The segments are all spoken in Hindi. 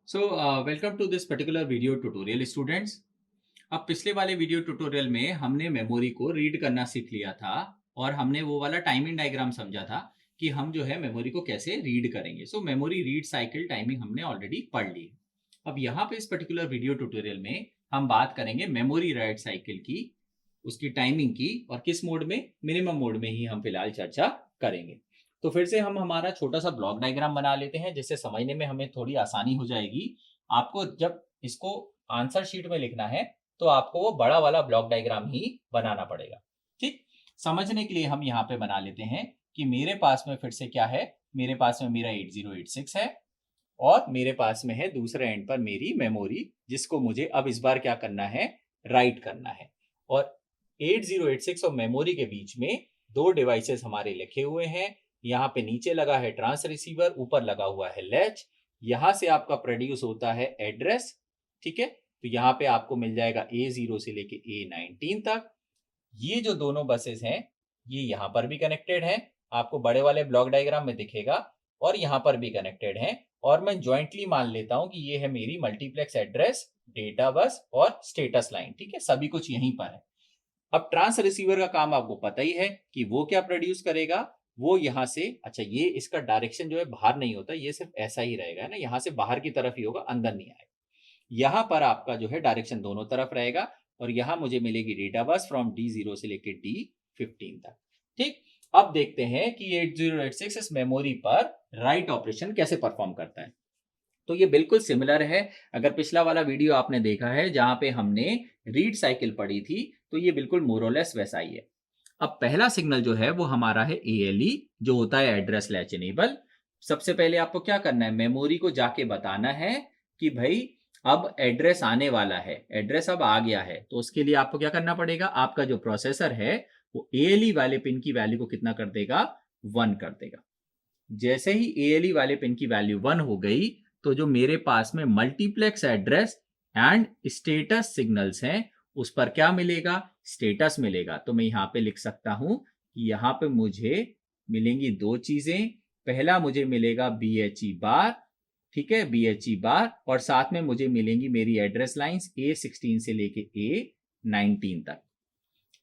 Welcome to this particular video tutorial students. अब पिछले वाले वीडियो ट्यूटोरियल में हमने मेमोरी को रीड करना सीख लिया था और हमने वो वाला टाइमिंग डायग्राम समझा था कि हम जो है मेमोरी को कैसे रीड करेंगे। मेमोरी रीड साइकिल टाइमिंग हमने ऑलरेडी पढ़ ली है। अब यहाँ पे इस पर्टिकुलर वीडियो ट्यूटोरियल में हम बात करेंगे मेमोरी राइट साइकिल की, उसकी टाइमिंग की, और किस मोड में, मिनिमम मोड में ही हम फिलहाल चर्चा करेंगे। तो फिर से हम हमारा छोटा सा ब्लॉक डायग्राम बना लेते हैं जिससे समझने में हमें थोड़ी आसानी हो जाएगी। आपको जब इसको आंसर शीट में लिखना है तो आपको वो बड़ा वाला ब्लॉक डायग्राम ही बनाना पड़ेगा। ठीक, समझने के लिए हम यहाँ पे बना लेते हैं कि मेरे पास में फिर से क्या है, मेरे पास में मेरा 8086 है और मेरे पास में है दूसरे एंड पर मेरी मेमोरी, जिसको मुझे अब इस बार क्या करना है, राइट करना है। और 8086 और मेमोरी के बीच में दो डिवाइसेस हमारे लिखे हुए हैं। यहाँ पे नीचे लगा है ट्रांस रिसीवर, ऊपर लगा हुआ है लैच। यहाँ से आपका प्रोड्यूस होता है एड्रेस। ठीक है, तो यहाँ पे आपको मिल जाएगा A0 से लेके A19 तक। ये जो दोनों बसेस हैं ये यहाँ पर भी कनेक्टेड हैं, आपको बड़े वाले ब्लॉक डायग्राम में दिखेगा, और यहाँ पर भी कनेक्टेड हैं। और मैं ज्वाइंटली मान लेता हूं कि ये है मेरी मल्टीप्लेक्स एड्रेस, डेटा बस और स्टेटस लाइन। ठीक है, सभी कुछ यहीं पर है। अब ट्रांस रिसीवर का काम आपको पता ही है कि वो क्या प्रोड्यूस करेगा। वो यहां से, अच्छा ये इसका डायरेक्शन जो है बाहर नहीं होता, ये सिर्फ ऐसा ही रहेगा, है ना, यहां से बाहर की तरफ ही होगा, अंदर नहीं आएगा। यहां पर आपका जो है डायरेक्शन दोनों तरफ रहेगा और यहां मुझे मिलेगी डेटा बस फ्रॉम D0 से लेके D15 तक। ठीक, अब देखते हैं कि 8086 इस मेमोरी पर राइट ऑपरेशन कैसे परफॉर्म करता है। तो ये बिल्कुल सिमिलर है। अगर पिछला वाला वीडियो आपने देखा है जहां पे हमने रीड साइकिल पढ़ी थी, तो ये बिल्कुल मोरलेस वैसा ही है। अब पहला सिग्नल जो है वो हमारा है ALE, जो होता है एड्रेस लैच इनेबल। सबसे पहले आपको क्या करना है, मेमोरी को जाके बताना है कि भाई अब एड्रेस आने वाला है, एड्रेस अब आ गया है। तो उसके लिए आपको क्या करना पड़ेगा, आपका जो प्रोसेसर है वो ALE वाले पिन की वैल्यू को कितना कर देगा, 1 कर देगा। जैसे ही ALE वाले पिन की वैल्यू 1 हो गई, तो जो मेरे पास में multiplex address and status signals हैं उस पर क्या मिलेगा, स्टेटस मिलेगा। तो मैं यहां पे लिख सकता हूं कि यहां पे मुझे मिलेंगी दो चीजें। पहला मुझे मिलेगा BHE बार, ठीक है, BHE बार, और साथ में मुझे मिलेंगी मेरी एड्रेस लाइंस A16 से लेके A19 तक।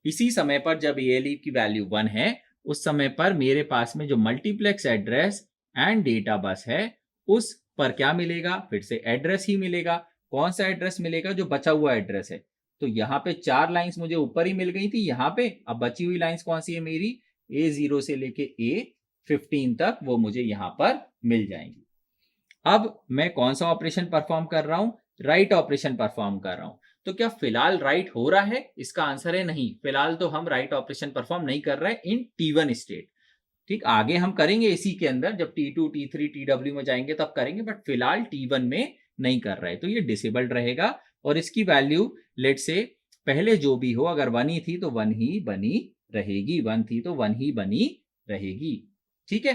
इसी समय पर जब ALE की वैल्यू 1 है, उस समय पर मेरे पास में जो multiplex address and data bus है उस पर क्या मिलेगा, फिर से एड्रेस ही मिलेगा। कौन सा एड्रेस मिलेगा, जो बचा हुआ एड्रेस है। तो यहाँ पे 4 लाइंस मुझे ऊपर ही मिल गई थी यहाँ पे, अब बची हुई लाइंस कौन सी है मेरी, A0 से लेके A15 तक, वो मुझे यहाँ पर मिल जाएंगी। अब मैं कौन सा ऑपरेशन परफॉर्म कर रहा हूं, राइट ऑपरेशन परफॉर्म कर रहा हूं। तो क्या फिलहाल राइट हो रहा है, इसका आंसर है नहीं। फिलहाल तो हम राइट ऑपरेशन परफॉर्म नहीं कर रहे इन T1 स्टेट। ठीक, आगे हम करेंगे इसी के अंदर, जब T2 T3 TW में जाएंगे तब करेंगे, बट फिलहाल T1 में नहीं कर रहे। तो ये डिसेबल्ड रहेगा और इसकी वैल्यू लेट से पहले जो भी हो, अगर 1 ही थी तो 1 ही बनी रहेगी, 1 थी तो 1 ही बनी रहेगी। ठीक है,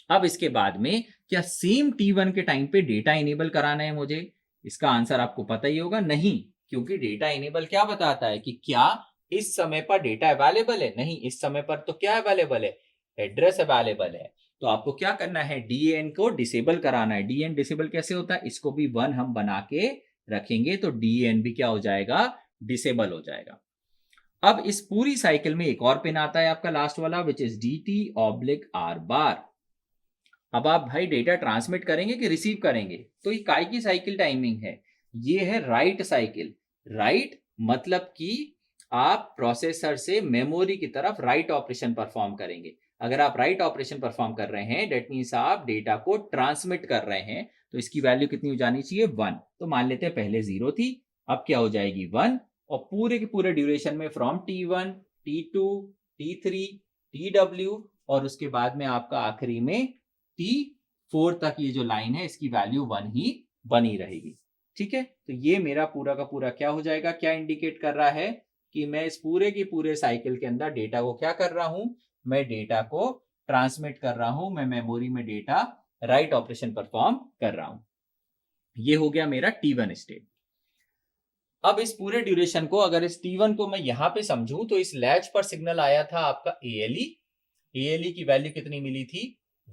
अब इसके बाद में क्या सेम T1 के टाइम पे डेटा इनेबल कराना है मुझे, इसका आंसर आपको पता ही होगा, नहीं। क्योंकि डेटा इनेबल क्या बताता है कि क्या इस समय पर डेटा अवेलेबल है, नहीं, इस समय पर तो क्या अवेलेबल है, एड्रेस अवेलेबल है। तो आपको क्या करना है, DAN को डिसेबल कराना है। DAN डिसेबल कैसे होता है, इसको भी 1 हम बना के रखेंगे तो DAN भी क्या हो जाएगा, डिसेबल हो जाएगा। अब इस पूरी साइकिल में एक और पिन आता है आपका लास्ट वाला, विच इज DT/R बार। अब आप भाई डेटा ट्रांसमिट करेंगे कि रिसीव करेंगे, तो ये काय की साइकिल टाइमिंग है, ये है राइट साइकिल। राइट मतलब कि आप प्रोसेसर से मेमोरी की तरफ राइट ऑपरेशन परफॉर्म करेंगे। अगर आप राइट ऑपरेशन परफॉर्म कर रहे हैं, डेट मीन्स आप डेटा को ट्रांसमिट कर रहे हैं, तो इसकी वैल्यू कितनी हो जानी चाहिए, 1। तो मान लेते हैं पहले 0 थी, अब क्या हो जाएगी 1, और पूरे के पूरे ड्यूरेशन में from T1 T2 T3 TW, और उसके बाद में आपका आखिरी में T4 तक ये जो लाइन है इसकी वैल्यू 1 ही बनी रहेगी। ठीक है, तो ये मेरा पूरा का पूरा क्या हो जाएगा, क्या इंडिकेट कर रहा है कि मैं इस पूरे की पूरे साइकिल के अंदर डेटा को क्या कर रहा हूं, मैं डेटा को ट्रांसमिट कर रहा हूं, मैं मेमोरी में डेटा राइट ऑपरेशन परफॉर्म कर रहा हूं। ये हो गया मेरा T1 स्टेट। अब इस पूरे ड्यूरेशन को, अगर इस T1 को मैं यहां पे समझूं, तो इस लैच पर सिग्नल आया था आपका ALE की वैल्यू कितनी मिली थी,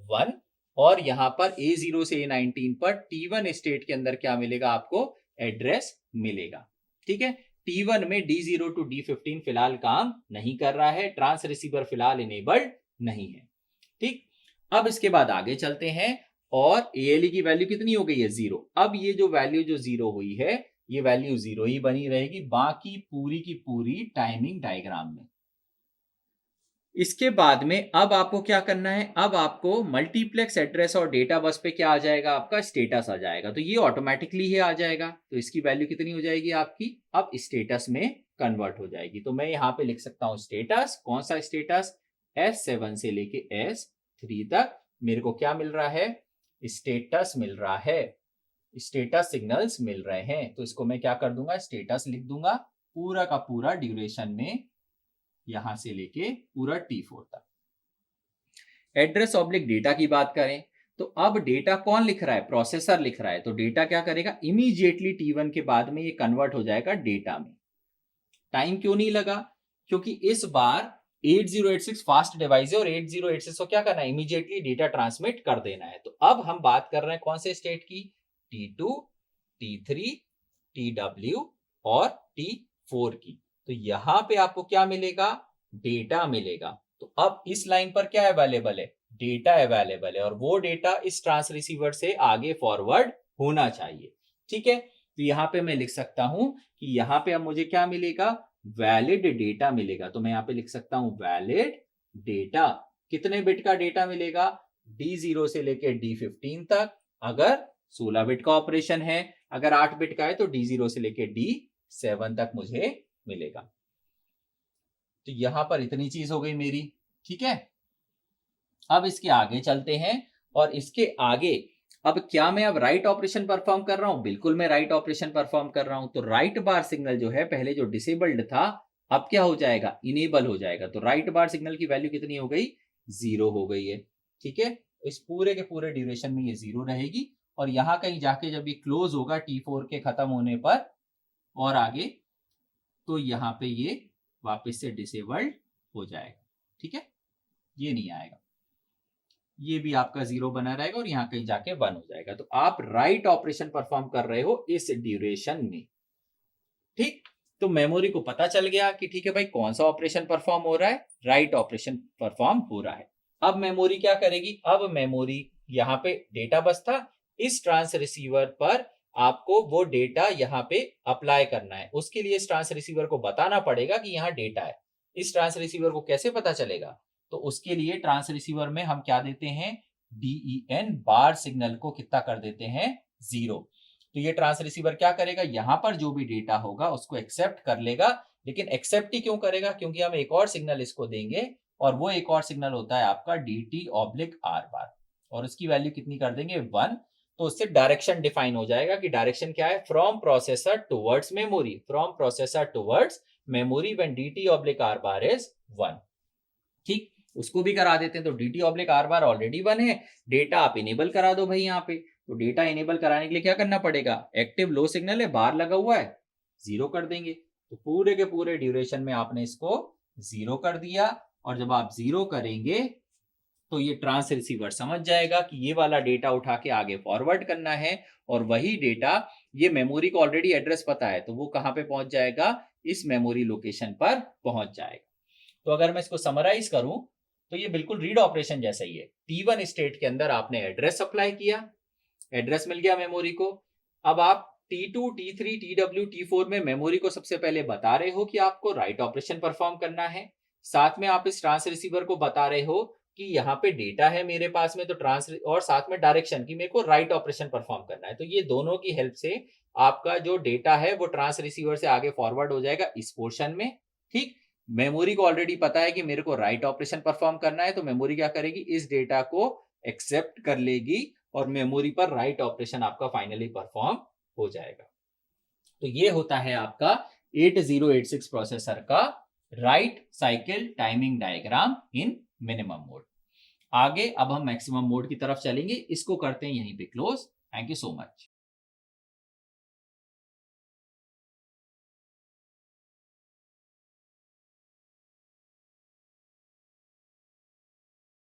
1, और यहाँ पर A0 से A19 पर T1 स्टेट के अंदर क्या मिलेगा आपको, एड्रेस मिलेगा। ठीक है, T1 में D0 टू D15 फिलहाल काम नहीं कर रहा है, ट्रांस रिसीवर फिलहाल इनेबल्ड नहीं है। ठीक, अब इसके बाद आगे चलते हैं और ALE की वैल्यू कितनी हो गई है, 0। अब ये जो वैल्यू जो 0 हुई है, ये वैल्यू 0 ही बनी रहेगी बाकी पूरी की पूरी टाइमिंग डायग्राम में। इसके बाद में अब आपको क्या करना है, अब आपको मल्टीप्लेक्स एड्रेस और डेटा बस पे क्या आ जाएगा, आपका स्टेटस आ जाएगा। तो ये ऑटोमेटिकली ही आ जाएगा, तो इसकी वैल्यू कितनी हो जाएगी आपकी, अब स्टेटस में कन्वर्ट हो जाएगी। तो मैं यहाँ पे लिख सकता हूँ स्टेटस, कौन सा स्टेटस, S7 से लेके S3 तक मेरे को क्या मिल रहा है, स्टेटस मिल रहा है, स्टेटस सिग्नल्स मिल रहे हैं। तो इसको मैं क्या कर दूंगा, स्टेटस लिख दूंगा पूरा का पूरा ड्यूरेशन में, यहां से लेके पूरा T4 तक। एड्रेस ऑब्लिक डेटा की बात करें तो अब डेटा कौन लिख रहा है, प्रोसेसर लिख रहा है। तो डेटा क्या करेगा, इमीडिएटली T1 के बाद में ये कन्वर्ट हो जाएगा डेटा में। टाइम क्यों नहीं लगा, क्योंकि इस बार 8086 फास्ट डिवाइस है और 8086 को क्या करना है, इमीडिएटली डेटा ट्रांसमिट कर देना है। तो अब हम बात कर रहे हैं कौन से स्टेट की, T2, T3, TW और T4 की। तो यहां पे आपको क्या मिलेगा, डेटा मिलेगा। तो अब इस लाइन पर क्या अवेलेबल है, डेटा अवेलेबल है, और वो डेटा इस ट्रांस रिसीवर से आगे फॉरवर्ड होना चाहिए। ठीक है, तो यहां पे मैं लिख सकता हूं कि यहां पे अब मुझे क्या मिलेगा, वैलिड डेटा मिलेगा। तो मैं यहां पे लिख सकता हूं वैलिड डेटा। कितने बिट का डेटा मिलेगा, D0 से लेकर D15 तक। अगर 16 बिट का ऑपरेशन है, अगर 8 बिट का है तो D0 से लेकर D7 तक मुझे मिलेगा। तो यहां पर इतनी चीज हो गई मेरी। ठीक है, अब इसके आगे चलते हैं और इसके आगे अब क्या मैं अब राइट ऑपरेशन परफॉर्म कर रहा हूं, बिल्कुल मैं राइट ऑपरेशन परफॉर्म कर रहा हूं। तो राइट बार सिग्नल जो है पहले जो डिसेबल्ड था, अब क्या हो जाएगा, इनेबल हो जाएगा। तो राइट बार सिग्नल की वैल्यू कितनी हो गई, 0 हो गई है। ठीक है, इस पूरे के पूरे ड्यूरेशन में ये 0 रहेगी और यहां कहीं जाके जब ये क्लोज होगा T4 के खत्म होने पर और आगे, तो यहां पे ये वापस से डिसेबल्ड हो जाएगा। ठीक है, ये नहीं आएगा, ये भी आपका 0 बना रहेगा और यहां कहीं जाके 1 हो जाएगा। तो आप राइट ऑपरेशन परफॉर्म कर रहे हो इस ड्यूरेशन में। ठीक, तो मेमोरी को पता चल गया कि ठीक है भाई कौन सा ऑपरेशन परफॉर्म हो रहा है, राइट ऑपरेशन परफॉर्म हो रहा है। अब मेमोरी क्या करेगी, अब मेमोरी यहाँ पे डेटा बस था, इस ट्रांस रिसीवर पर आपको वो डेटा यहाँ पे अप्लाई करना है। उसके लिए इस ट्रांस रिसीवर को बताना पड़ेगा कि यहाँ डेटा है। इस ट्रांस रिसीवर को कैसे पता चलेगा, तो उसके लिए ट्रांस रिसीवर में हम क्या देते हैं, DEN बार सिग्नल को कितना कर देते हैं, 0। तो ये ट्रांस रिसीवर क्या करेगा, यहां पर जो भी डेटा होगा उसको एक्सेप्ट कर लेगा। लेकिन एक्सेप्ट ही क्यों करेगा, क्योंकि हम एक और सिग्नल इसको देंगे और वो एक और सिग्नल होता है आपका DT/R बार, और उसकी वैल्यू कितनी कर देंगे, 1। तो उससे डायरेक्शन डिफाइन हो जाएगा कि डायरेक्शन क्या है, from processor towards memory, from processor towards memory when DT/R bar is 1। ठीक, उसको भी करा देते हैं। तो DT/R बार ऑलरेडी 1 है, डेटा आप इनेबल करा दो भाई यहाँ पे। तो डेटा इनेबल कराने के लिए क्या करना पड़ेगा, एक्टिव लो सिग्नल है, बार लगा हुआ है, 0 कर देंगे। तो पूरे के पूरे ड्यूरेशन में आपने इसको 0 कर दिया, और जब आप 0 करेंगे तो ये ट्रांस रिसीवर समझ जाएगा कि ये वाला डेटा उठा के आगे फॉरवर्ड करना है, और वही डेटा, ये मेमोरी को ऑलरेडी एड्रेस पता है, तो वो कहां पे पहुंच जाएगा, इस मेमोरी लोकेशन पर पहुंच जाएगा। तो अगर मैं इसको समराइज करूं तो ये बिल्कुल रीड ऑपरेशन जैसा ही है। T1 स्टेट के अंदर आपने एड्रेस अप्लाई किया, एड्रेस मिल गया मेमोरी को। अब आप T2, T3, TW, T4 में मेमोरी को सबसे पहले बता रहे हो कि आपको राइट ऑपरेशन परफॉर्म करना है। साथ में आप इस ट्रांस रिसीवर को बता रहे हो कि यहाँ पे डेटा है मेरे पास में, तो ट्रांस, और साथ में डायरेक्शन की मेरे को राइट ऑपरेशन परफॉर्म करना है। तो ये दोनों की हेल्प से आपका जो डेटा है वो ट्रांस रिसीवर से आगे फॉरवर्ड हो जाएगा इस पोर्शन में। ठीक, मेमोरी को ऑलरेडी पता है कि मेरे को राइट ऑपरेशन परफॉर्म करना है, तो मेमोरी क्या करेगी, इस डेटा को एक्सेप्ट कर लेगी और मेमोरी पर राइट ऑपरेशन आपका फाइनली परफॉर्म हो जाएगा। तो ये होता है आपका 8086 प्रोसेसर का right cycle timing diagram in minimum mode. आगे अब हम मैक्सिमम मोड की तरफ चलेंगे, इसको करते हैं यहीं पे close. Thank you so much.